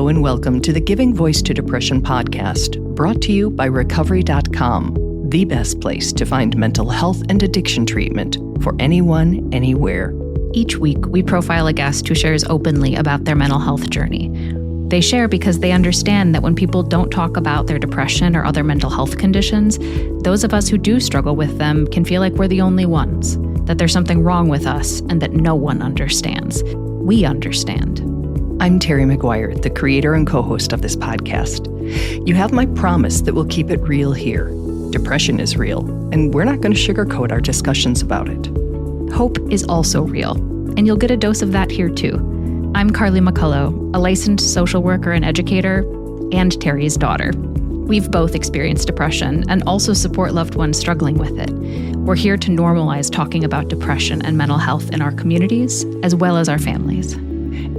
Hello and welcome to the Giving Voice to Depression podcast, brought to you by Recovery.com, the best place to find mental health and addiction treatment for anyone, anywhere. Each week, we profile a guest who shares openly about their mental health journey. They share because they understand that when people don't talk about their depression or other mental health conditions, those of us who do struggle with them can feel like we're the only ones, that there's something wrong with us, and that no one understands. We understand. I'm Terry McGuire, the creator and co-host of this podcast. You have my promise that we'll keep it real here. Depression is real, and we're not going to sugarcoat our discussions about it. Hope is also real, and you'll get a dose of that here too. I'm Carly McCullough, a licensed social worker and educator, and Terry's daughter. We've both experienced depression and also support loved ones struggling with it. We're here to normalize talking about depression and mental health in our communities, as well as our families.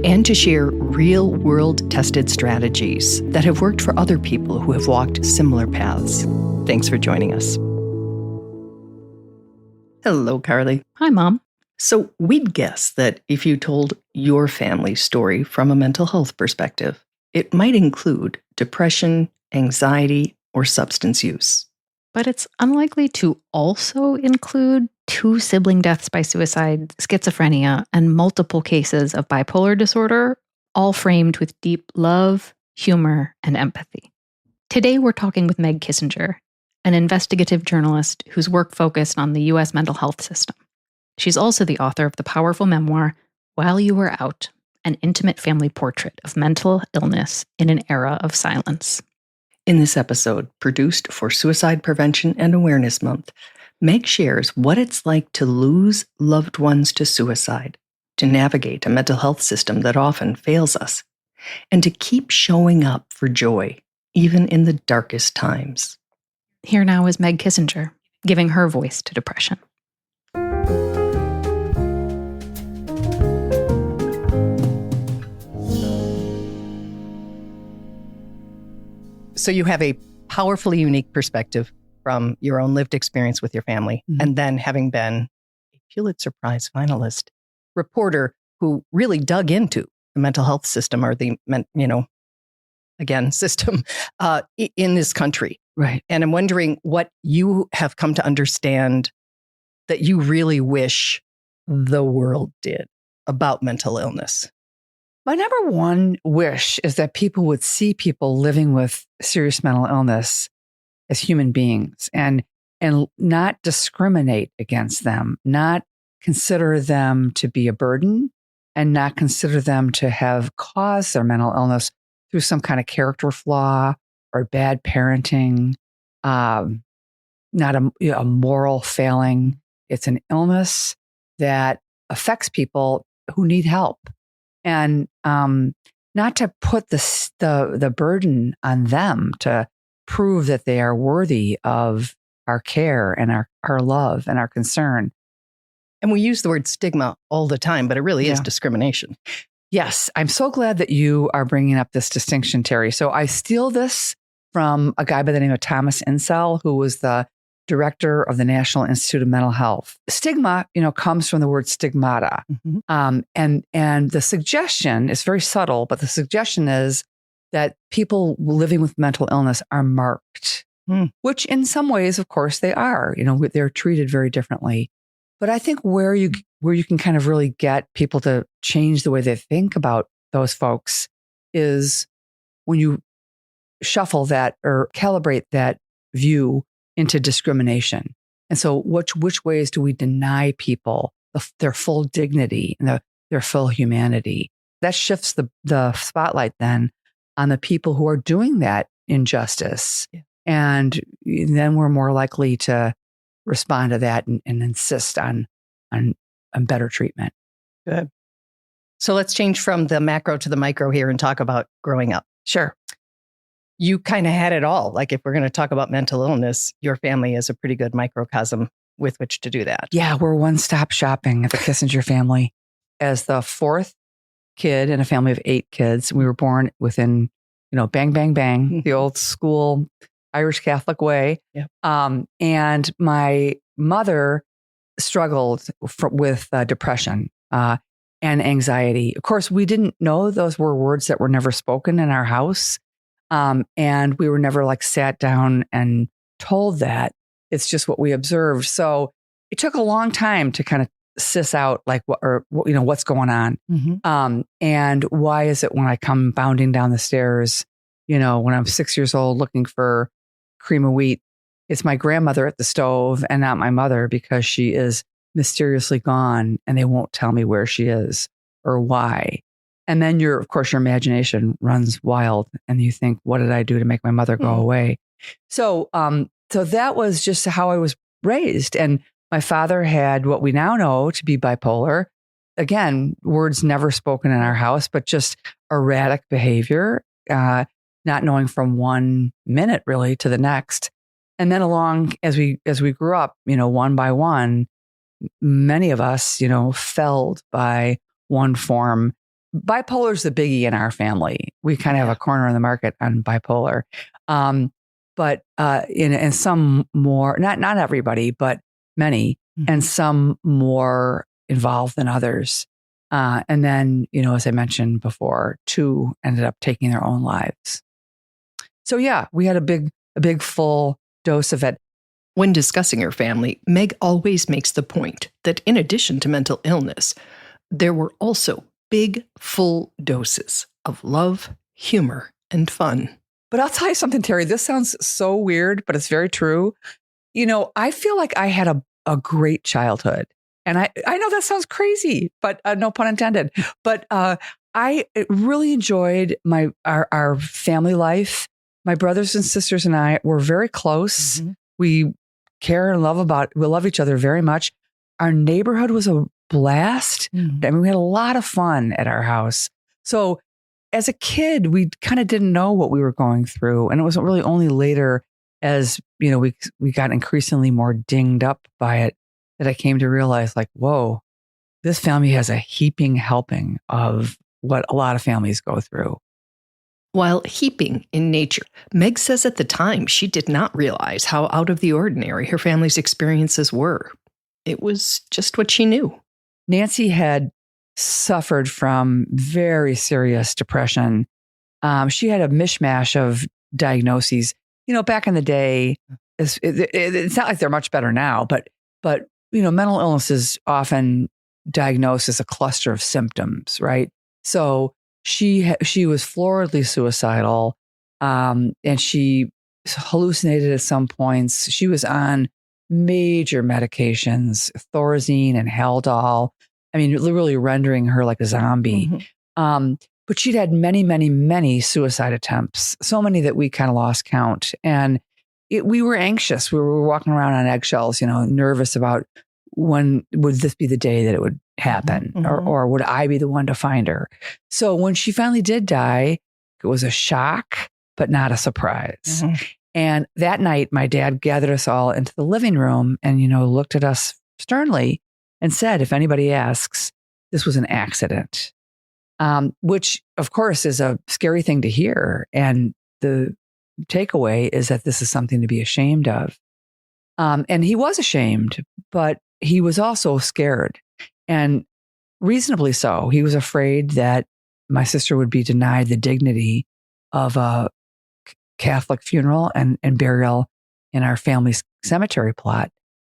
And to share real-world tested strategies that have worked for other people who have walked similar paths. Thanks for joining us. Hello, Carly. Hi, Mom. So we'd guess that if you told your family's story from a mental health perspective, it might include depression, anxiety, or substance use. But it's unlikely to also include 2 sibling deaths by suicide, schizophrenia, and multiple cases of bipolar disorder, all framed with deep love, humor, and empathy. Today, we're talking with Meg Kissinger, an investigative journalist whose work focused on the U.S. mental health system. She's also the author of the powerful memoir, While You Were Out, an intimate family portrait of mental illness in an era of silence. In this episode, produced for Suicide Prevention and Awareness Month, Meg shares what it's like to lose loved ones to suicide, to navigate a mental health system that often fails us, and to keep showing up for joy, even in the darkest times. Here now is Meg Kissinger, giving her voice to depression. So you have a powerfully unique perspective from your own lived experience with your family, and then having been a Pulitzer Prize finalist reporter who really dug into the mental health system or the, system in this country. Right. And I'm wondering what you have come to understand that you really wish the world did about mental illness. My number one wish is that people would see people living with serious mental illness as human beings and not discriminate against them, not consider them to be a burden, and not consider them to have caused their mental illness through some kind of character flaw or bad parenting, not a moral failing. It's an illness that affects people who need help. And not to put the burden on them to prove that they are worthy of our care and our love and our concern. And we use the word stigma all the time, but it really is discrimination. Yes. I'm so glad that you are bringing up this distinction, Terry. So I steal this from a guy by the name of Thomas Insel, who was the director of the National Institute of Mental Health. Stigma, comes from the word stigmata. Mm-hmm. And the suggestion is very subtle, but the suggestion is that people living with mental illness are marked, which in some ways, of course, they are. They're treated very differently. But I think where you can kind of really get people to change the way they think about those folks is when you shuffle that or calibrate that view into discrimination. And so which ways do we deny people their full dignity and their full humanity? That shifts the spotlight then on the people who are doing that injustice. Yeah. And then we're more likely to respond to that and insist on better treatment. Good. So let's change from the macro to the micro here and talk about growing up. Sure. You kind of had it all. Like if we're going to talk about mental illness, your family is a pretty good microcosm with which to do that. Yeah, we're one-stop shopping at the Kissinger family. As the 4th kid in a family of 8 kids, we were born within, bang, bang, bang, the old school Irish Catholic way. Yep. And my mother struggled with depression. and anxiety. Of course, we didn't know those were words that were never spoken in our house. And we were never like sat down and told that. It's just what we observed. So it took a long time to kind of suss out like what's going on. And why is it when I come bounding down the stairs, when I'm 6 years old looking for cream of wheat, it's my grandmother at the stove and not my mother because she is mysteriously gone and they won't tell me where she is or why. And then of course, your imagination runs wild and you think, what did I do to make my mother go away? So that was just how I was raised. And my father had what we now know to be bipolar. Again, words never spoken in our house, but just erratic behavior, not knowing from 1 minute really to the next. And then along as we grew up, one by one, many of us, felled by one form. Bipolar is the biggie in our family. We kind of have a corner in the market on bipolar. But in some more, not everybody, but many, and some more involved than others. And then, as I mentioned before, 2 ended up taking their own lives. So yeah, we had a big full dose of it. When discussing her family, Meg always makes the point that in addition to mental illness, there were also big, full doses of love, humor, and fun. But I'll tell you something, Terry, this sounds so weird, but it's very true. I feel like I had a great childhood. And I know that sounds crazy, but no pun intended. But I really enjoyed our family life. My brothers and sisters and I were very close. We care and we love each other very much. Our neighborhood was a blast. I mean, we had a lot of fun at our house. So as a kid, we kind of didn't know what we were going through. And it wasn't really only later as, we got increasingly more dinged up by it that I came to realize like, whoa, this family has a heaping helping of what a lot of families go through. While heaping in nature, Meg says at the time she did not realize how out of the ordinary her family's experiences were. It was just what she knew. Nancy had suffered from very serious depression. She had a mishmash of diagnoses. Back in the day, it's not like they're much better now, but mental illness is often diagnosed as a cluster of symptoms, right? So she was floridly suicidal, and she hallucinated at some points. She was on major medications, Thorazine and Haldol. I mean, literally rendering her like a zombie. But she'd had many, many, many suicide attempts, so many that we kind of lost count. And we were anxious. We were walking around on eggshells, nervous about when would this be the day that it would happen, or would I be the one to find her? So when she finally did die, it was a shock, but not a surprise. And that night, my dad gathered us all into the living room and, looked at us sternly and said, if anybody asks, this was an accident, which of course is a scary thing to hear. And the takeaway is that this is something to be ashamed of. And he was ashamed, but he was also scared, and reasonably so. He was afraid that my sister would be denied the dignity of a Catholic funeral and burial in our family's cemetery plot.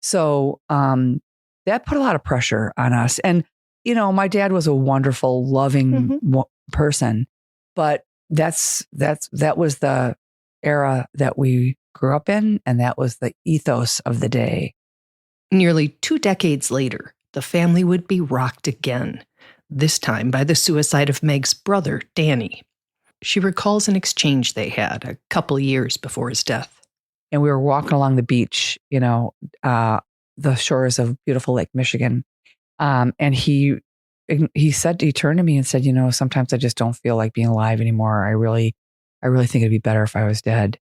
So that put a lot of pressure on us. And, my dad was a wonderful, loving person, but that was the era that we grew up in, and that was the ethos of the day. Nearly 2 decades later, the family would be rocked again, this time by the suicide of Meg's brother, Danny. She recalls an exchange they had a couple years before his death. And we were walking along the beach, the shores of beautiful Lake Michigan. And he turned to me and said, sometimes I just don't feel like being alive anymore. I really think it'd be better if I was dead.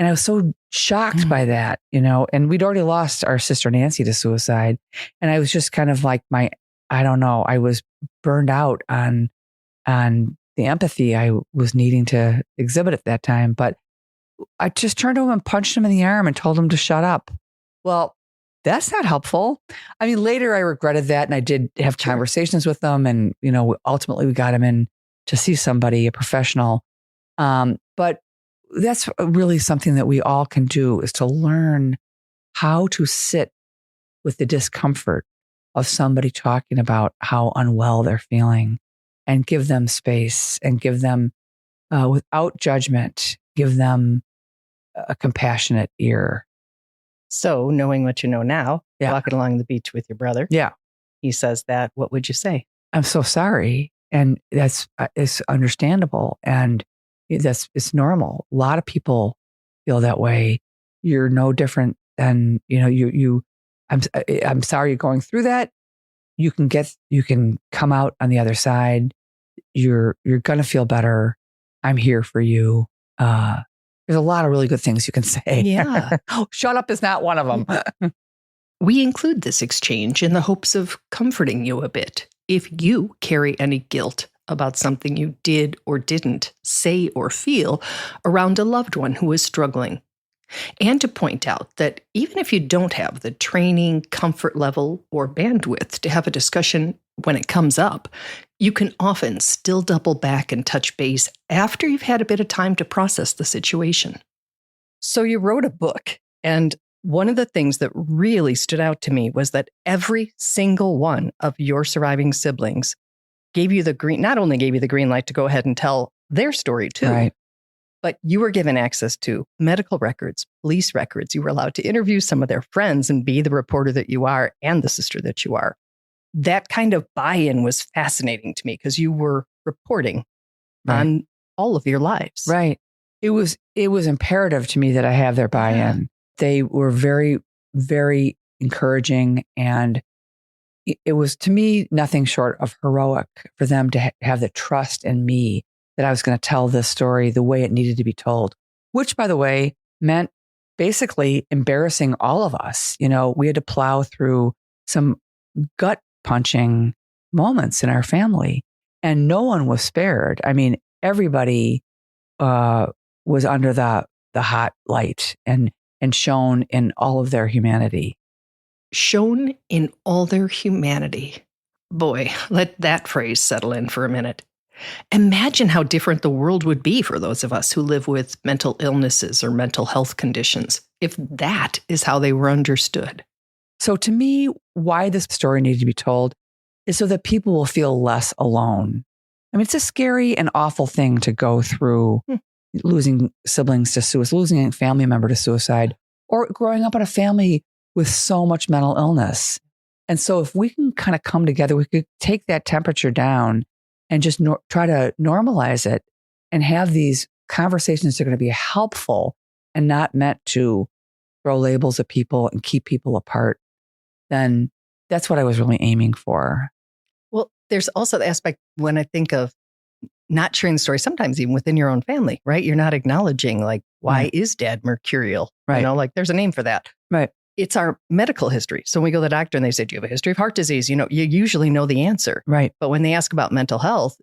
And I was so shocked by that, and we'd already lost our sister Nancy to suicide. And I was just kind of like I was burned out on the empathy I was needing to exhibit at that time. But I just turned to him and punched him in the arm and told him to shut up. Well, that's not helpful. I mean, later I regretted that, and I did have conversations with them, and ultimately we got him in to see somebody, a professional. But that's really something that we all can do, is to learn how to sit with the discomfort of somebody talking about how unwell they're feeling, and give them space, and give them, without judgment, give them a compassionate ear. So, knowing what you know now, walking along the beach with your brother, he says that, what would you say? I'm so sorry. And that's it's understandable. And it's normal. A lot of people feel that way. You're no different than, I'm sorry you're going through that. You can come out on the other side. You're going to feel better. I'm here for you. There's a lot of really good things you can say. Yeah. Shut up is not one of them. We include this exchange in the hopes of comforting you a bit if you carry any guilt about something you did or didn't say or feel around a loved one who is struggling. And to point out that even if you don't have the training, comfort level, or bandwidth to have a discussion when it comes up, you can often still double back and touch base after you've had a bit of time to process the situation. So you wrote a book, and one of the things that really stood out to me was that every single one of your surviving siblings not only gave you the green light to go ahead and tell their story too, right, but you were given access to medical records, police records. You were allowed to interview some of their friends and be the reporter that you are and the sister that you are. That kind of buy-in was fascinating to me because you were reporting on all of your lives. Right. It was imperative to me that I have their buy-in. Yeah. They were very, very encouraging, and it was, to me, nothing short of heroic for them to have the trust in me that I was going to tell this story the way it needed to be told, which, by the way, meant basically embarrassing all of us. We had to plow through some gut-punching moments in our family, and no one was spared. I mean, everybody was under the hot light and shown in all of their humanity. Shown in all their humanity. Boy, let that phrase settle in for a minute. Imagine how different the world would be for those of us who live with mental illnesses or mental health conditions if that is how they were understood. So to me, why this story needed to be told is so that people will feel less alone. I mean, it's a scary and awful thing to go through, losing siblings to suicide, losing a family member to suicide, or growing up in a family with so much mental illness. And so if we can kind of come together, we could take that temperature down and just try to normalize it and have these conversations that are going to be helpful and not meant to throw labels at people and keep people apart, then that's what I was really aiming for. Well, there's also the aspect when I think of not sharing the story, sometimes even within your own family, right? You're not acknowledging, like, why is dad mercurial? Right. Like there's a name for that. Right. It's our medical history. So when we go to the doctor and they say, do you have a history of heart disease? You usually know the answer. Right. But when they ask about mental health,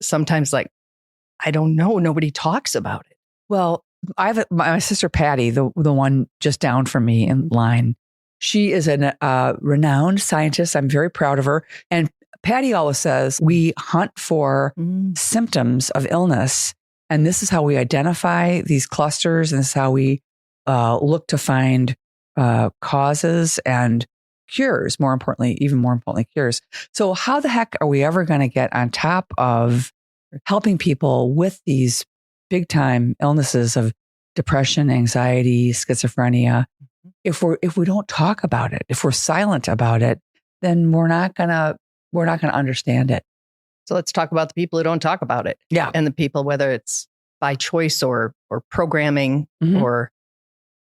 sometimes like, I don't know. Nobody talks about it. Well, I have my sister Patty, the one just down from me in line. She is a renowned scientist. I'm very proud of her. And Patty always says, we hunt for symptoms of illness. And this is how we identify these clusters. And this is how we look to find causes and cures, even more importantly, cures. So how the heck are we ever going to get on top of helping people with these big time illnesses of depression, anxiety, schizophrenia? If we don't talk about it, if we're silent about it, then we're not gonna understand it. So let's talk about the people who don't talk about it. Yeah. And the people, whether it's by choice or programming or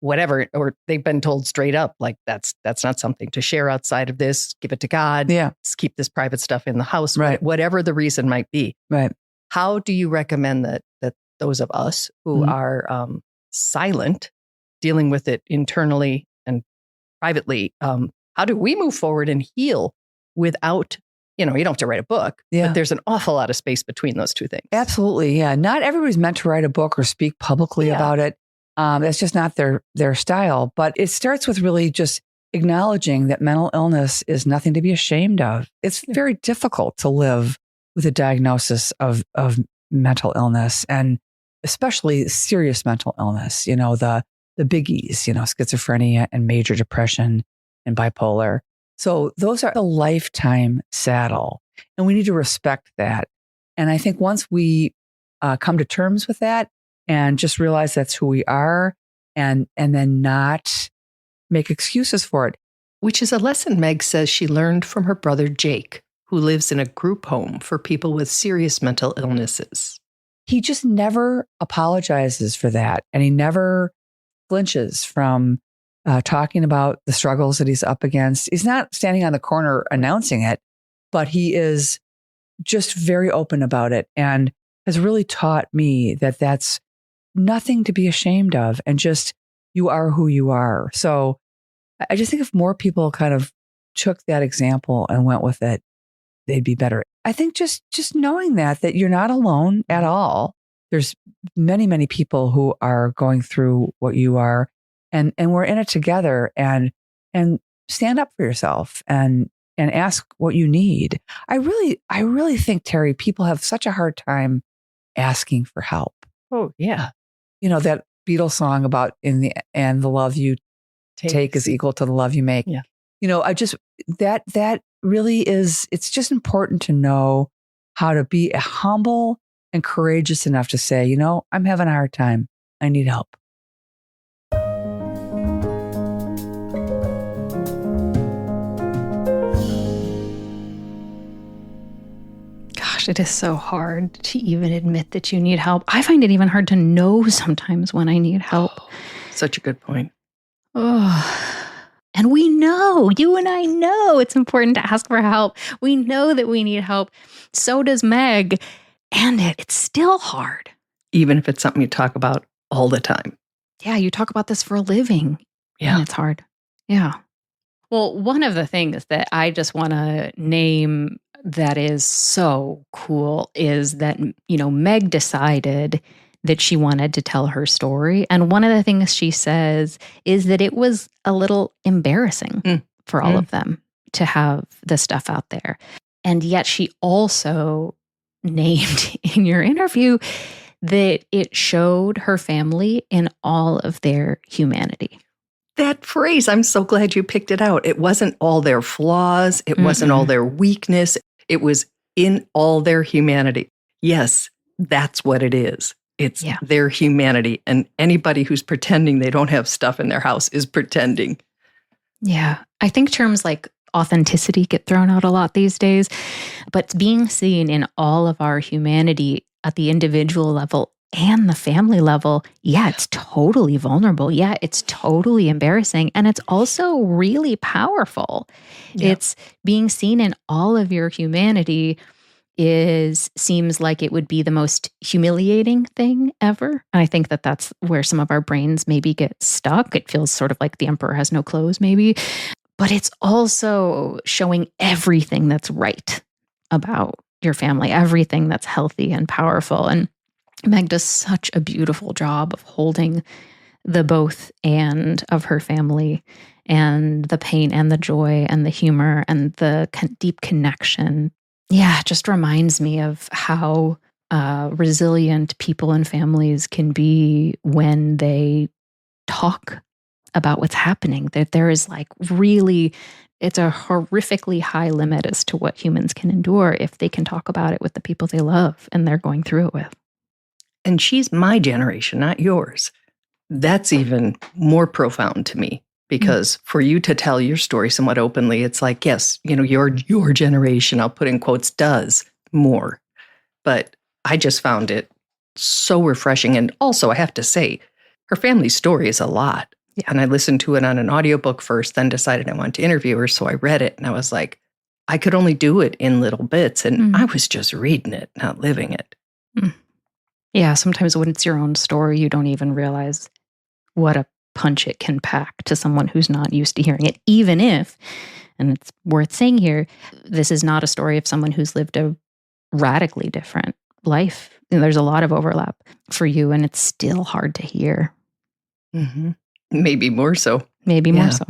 whatever, or they've been told straight up, like that's not something to share outside of this. Give it to God. Yeah. Just keep this private stuff in the house. Right. Whatever the reason might be. Right. How do you recommend that those of us who are silent, dealing with it internally and privately, how do we move forward and heal without, you don't have to write a book, but there's an awful lot of space between those two things. Absolutely. Yeah. Not everybody's meant to write a book or speak publicly about it. That's just not their style. But it starts with really just acknowledging that mental illness is nothing to be ashamed of. It's very difficult to live with a diagnosis of mental illness, and especially serious mental illness, the biggies, schizophrenia and major depression and bipolar. So those are a lifetime saddle, and we need to respect that. And I think once we come to terms with that and just realize that's who we are, and then not make excuses for it. Which is a lesson Meg says she learned from her brother Jake, who lives in a group home for people with serious mental illnesses. He just never apologizes for that. And he never flinches from talking about the struggles that he's up against. He's not standing on the corner announcing it, but he is just very open about it and has really taught me that that's nothing to be ashamed of, and just you are who you are. So I just think if more people kind of took that example and went with it, they'd be better. I think just knowing that you're not alone at all. There's many, many people who are going through what you are, and we're in it together, and stand up for yourself and ask what you need. I really think, Terry, people have such a hard time asking for help. Oh, yeah. That Beatles song about in the end, the love you take is equal to the love you make. Yeah. I just, that really is, it's just important to know how to be humble and courageous enough to say, I'm having a hard time. I need help. Gosh, it is so hard to even admit that you need help. I find it even hard to know sometimes when I need help. Such a good point. Oh, and we know, you and I know it's important to ask for help. We know that we need help. So does Meg. And it's still hard. Even if it's something you talk about all the time. Yeah, you talk about this for a living. Yeah. And it's hard. Yeah. Well, one of the things that I just want to name that is so cool is that, Meg decided that she wanted to tell her story. And one of the things she says is that it was a little embarrassing for all of them to have the stuff out there. And yet she also named in your interview that it showed her family in all of their humanity. That phrase, I'm so glad you picked it out. It wasn't all their flaws. It wasn't all their weakness. It was in all their humanity. Yes, that's what it is. It's their humanity. And anybody who's pretending they don't have stuff in their house is pretending. Yeah. I think terms like authenticity get thrown out a lot these days, but being seen in all of our humanity at the individual level and the family level, it's totally vulnerable. Yeah, it's totally embarrassing. And it's also really powerful. Yeah. It's being seen in all of your humanity seems like it would be the most humiliating thing ever. And I think that that's where some of our brains maybe get stuck. It feels sort of like the emperor has no clothes, maybe. But it's also showing everything that's right about your family, everything that's healthy and powerful. And Meg does such a beautiful job of holding the both and of her family, and the pain and the joy and the humor and the deep connection. Yeah, it just reminds me of how resilient people and families can be when they talk about what's happening. That there is it's a horrifically high limit as to what humans can endure if they can talk about it with the people they love and they're going through it with. And she's my generation, not yours. That's even more profound to me, because for you to tell your story somewhat openly, it's like, yes, your generation, I'll put in quotes, does more. But I just found it so refreshing. And also, I have to say, her family's story is a lot. Yeah. And I listened to it on an audiobook first, then decided I wanted to interview her. So I read it and I was like, I could only do it in little bits. And I was just reading it, not living it. Yeah, sometimes when it's your own story, you don't even realize what a punch it can pack to someone who's not used to hearing it, even if, and it's worth saying here, this is not a story of someone who's lived a radically different life. There's a lot of overlap for you, and it's still hard to hear. Mm-hmm. Maybe more so. Maybe more so.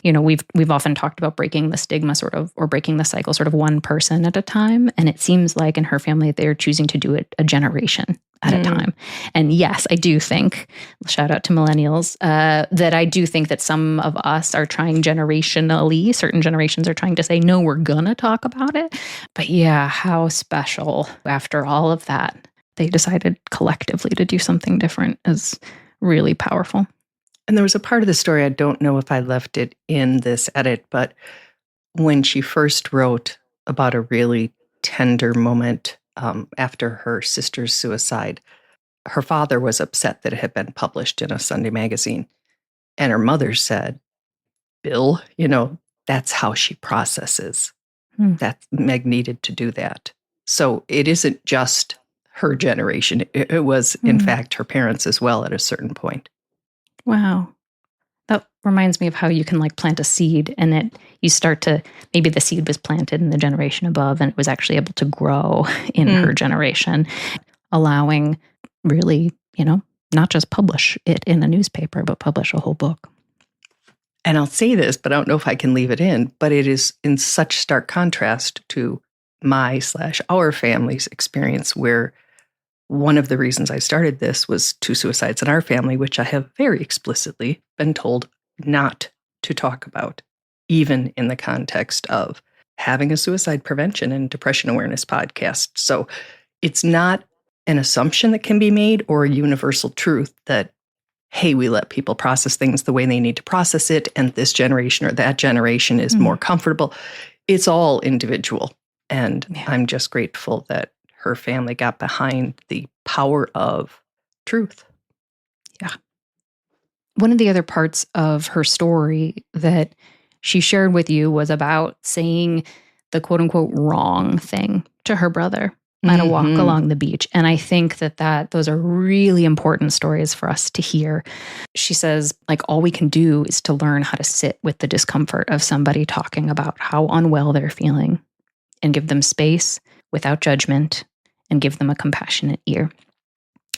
We've often talked about breaking the stigma or breaking the cycle one person at a time. And it seems like in her family, they're choosing to do it a generation at a time. And yes, I do think, shout out to millennials, that I do think that some of us are trying generationally, certain generations are trying to say, no, we're going to talk about it. But yeah, how special after all of that, they decided collectively to do something different is really powerful. And there was a part of the story, I don't know if I left it in this edit, but when she first wrote about a really tender moment after her sister's suicide, her father was upset that it had been published in a Sunday magazine. And her mother said, Bill, that's how she processes. That Meg needed to do that. So it isn't just her generation. It was, in fact, her parents as well at a certain point. Wow. That reminds me of how you can plant a seed and you start to, maybe the seed was planted in the generation above and it was actually able to grow in her generation, allowing really, not just publish it in a newspaper, but publish a whole book. And I'll say this, but I don't know if I can leave it in, but it is in such stark contrast to my/our family's experience, where one of the reasons I started this was 2 suicides in our family, which I have very explicitly been told not to talk about, even in the context of having a suicide prevention and depression awareness podcast. So it's not an assumption that can be made or a universal truth that, hey, we let people process things the way they need to process it, and this generation or that generation is more comfortable. It's all individual. And I'm just grateful that her family got behind the power of truth. Yeah. One of the other parts of her story that she shared with you was about saying the quote unquote wrong thing to her brother at a walk along the beach. And I think that those are really important stories for us to hear. She says, all we can do is to learn how to sit with the discomfort of somebody talking about how unwell they're feeling and give them space without judgment and give them a compassionate ear.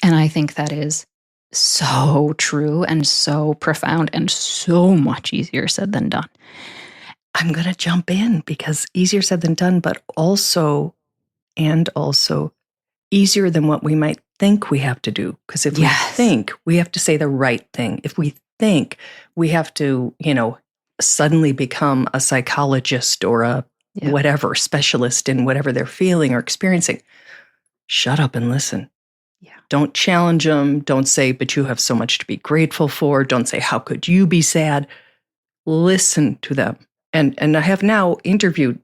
And I think that is so true and so profound and so much easier said than done. I'm going to jump in because easier said than done, but also easier than what we might think we have to do. Because if we think we have to say the right thing, if we think we have to, suddenly become a psychologist or a whatever specialist in whatever they're feeling or experiencing, shut up and listen. Yeah. Don't challenge them. Don't say, but you have so much to be grateful for. Don't say, how could you be sad? Listen to them. And I have now interviewed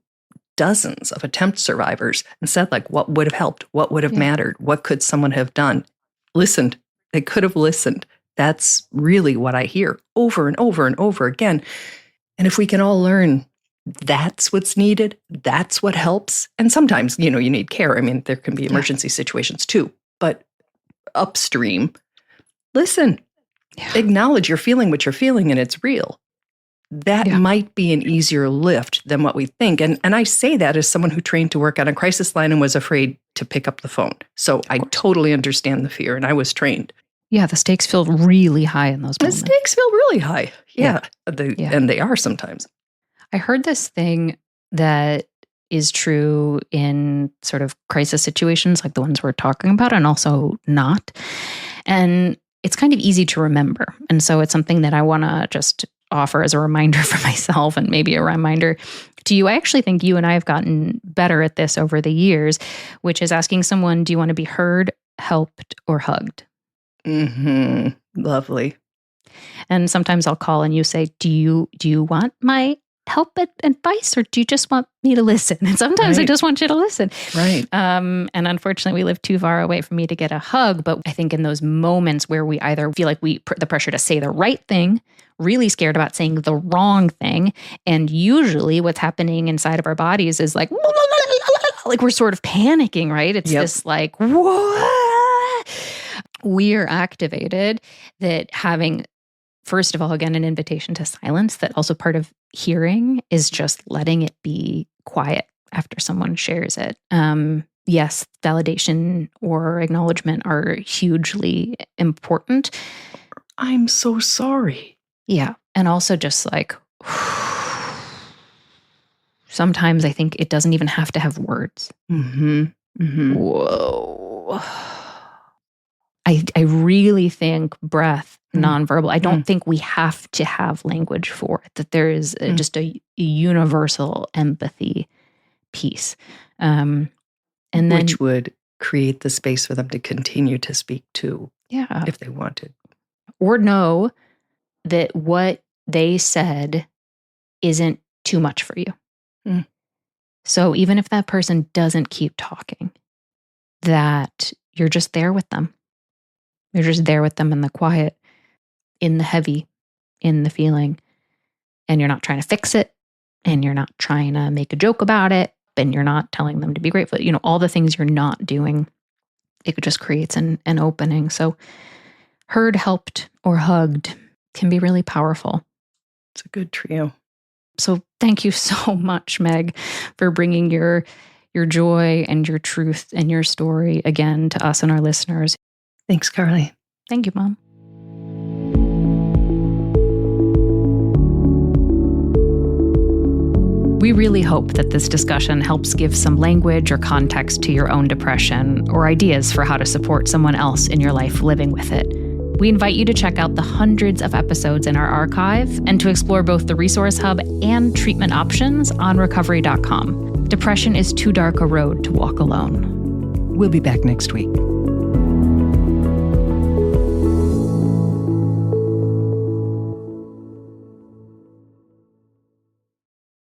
dozens of attempt survivors and said, what would have helped? What would have mattered? What could someone have done? Listened. They could have listened. That's really what I hear over and over and over again. And if we can all learn that's what's needed, that's what helps. And sometimes, you need care. I mean, there can be emergency situations too. But upstream, listen, acknowledge you're feeling what you're feeling and it's real. That might be an easier lift than what we think. And I say that as someone who trained to work on a crisis line and was afraid to pick up the phone. So I totally understand the fear, and I was trained. Yeah, the stakes feel really high in those moments. The stakes feel really high. Yeah. And they are sometimes. I heard this thing that is true in sort of crisis situations like the ones we're talking about, and also not. And it's kind of easy to remember. And so it's something that I want to just offer as a reminder for myself and maybe a reminder to you. I actually think you and I have gotten better at this over the years, which is asking someone, do you want to be heard, helped, or hugged? Lovely. And sometimes I'll call and you say, do you want my help and advice, or do you just want me to listen? And sometimes I just want you to listen. Right. And unfortunately, we live too far away for me to get a hug. But I think in those moments where we either feel like we put the pressure to say the right thing, really scared about saying the wrong thing, and usually what's happening inside of our bodies is like we're sort of panicking, right? It's this what? We're activated that having, first of all, again, an invitation to silence, that also part of hearing is just letting it be quiet after someone shares it. Yes, validation or acknowledgement are hugely important. I'm so sorry. Yeah. And also just like, sometimes I think it doesn't even have to have words. Mm-hmm. Mm-hmm. Whoa. I really think breath, nonverbal. I don't think we have to have language for it, that there is just a universal empathy piece. And then, which would create the space for them to continue to speak to, yeah, if they wanted. Or know that what they said isn't too much for you. Mm. So even if that person doesn't keep talking, that you're just there with them. You're just there with them in the quiet, in the heavy, in the feeling. And you're not trying to fix it. And you're not trying to make a joke about it. And you're not telling them to be grateful. You know, all the things you're not doing, it just creates an opening. So heard, helped, or hugged can be really powerful. It's a good trio. So thank you so much, Meg, for bringing your joy and your truth and your story again to us and our listeners. Thanks, Carly. Thank you, Mom. We really hope that this discussion helps give some language or context to your own depression or ideas for how to support someone else in your life living with it. We invite you to check out the hundreds of episodes in our archive and to explore both the Resource Hub and treatment options on recovery.com. Depression is too dark a road to walk alone. We'll be back next week.